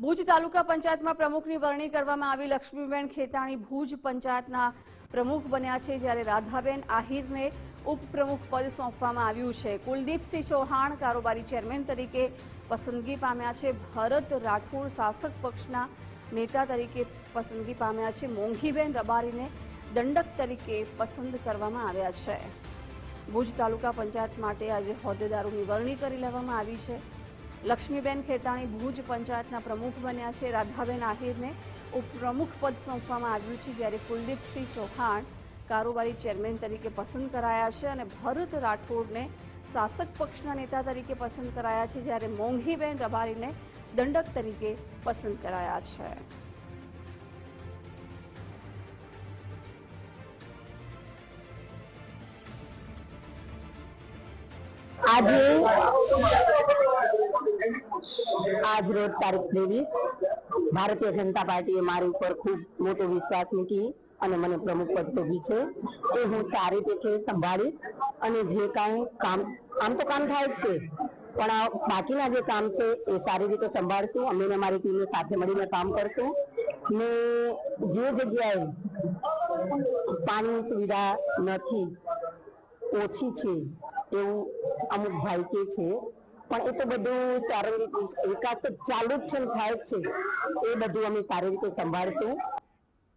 ભુજ તાલુકા પંચાયતમાં પ્રમુખની વરણી કરવામાં આવી। લક્ષ્મીબેન ખેતાણી ભુજ પંચાયતના પ્રમુખ બન્યા છે, જ્યારે રાધાબેન આહિરને ઉપપ્રમુખ પદ સોંપવામાં આવ્યું છે। કુલદીપસિંહ ચૌહાણ કારોબારી ચેરમેન તરીકે પસંદગી પામ્યા છે। ભરત રાઠોડ શાસક પક્ષના નેતા તરીકે પસંદગી પામ્યા છે। મોંઘીબેન રબારીને દંડક તરીકે પસંદ કરવામાં આવ્યા છે। ભુજ તાલુકા પંચાયત માટે આજે હોદ્દેદારોની વરણી કરી લેવામાં આવી છે। લક્ષ્મીબેન ખેતાણી ભુજ પંચાયતના પ્રમુખ બન્યા છે। રાધાબેન આહિરને ઉપપ્રમુખ પદ સોંપવામાં આવ્યું છે, જ્યારે કુલદીપસિંહ ચૌહાણ કારોબારી ચેરમેન તરીકે પસંદ કરાયા છે અને ભરત રાઠોડને શાસક પક્ષના નેતા તરીકે પસંદ કરાયા છે, જ્યારે મોંઘીબેન રબારીને દંડક તરીકે પસંદ કરાયા છે। आज रोज तारीख 23 भारतीय जनता पार्टी मारी पर खूब मोटो विश्वास मूकी અને મને પ્રમુખ પદ સોંપ્યું છે। એ હું સારી રીતે સંભાળીશ અને જે કાંઈ કામ આમ તો કામ થાય જ છે, પણ આ બાકીના જે કામ છે એ સારી રીતે સંભાળશું। અમે અમારી ટીમને સાથે મળીને કામ કરશું ને જે જગ્યાએ પાણીની સુવિધા નથી, ઓછી છે એવું અમુક ભાઈ કે છે, પણ એ તો બધું સારી રીતે વિકાસ તો ચાલુ જ છે, થાય જ છે। એ બધું અમે સારી રીતે સંભાળશું।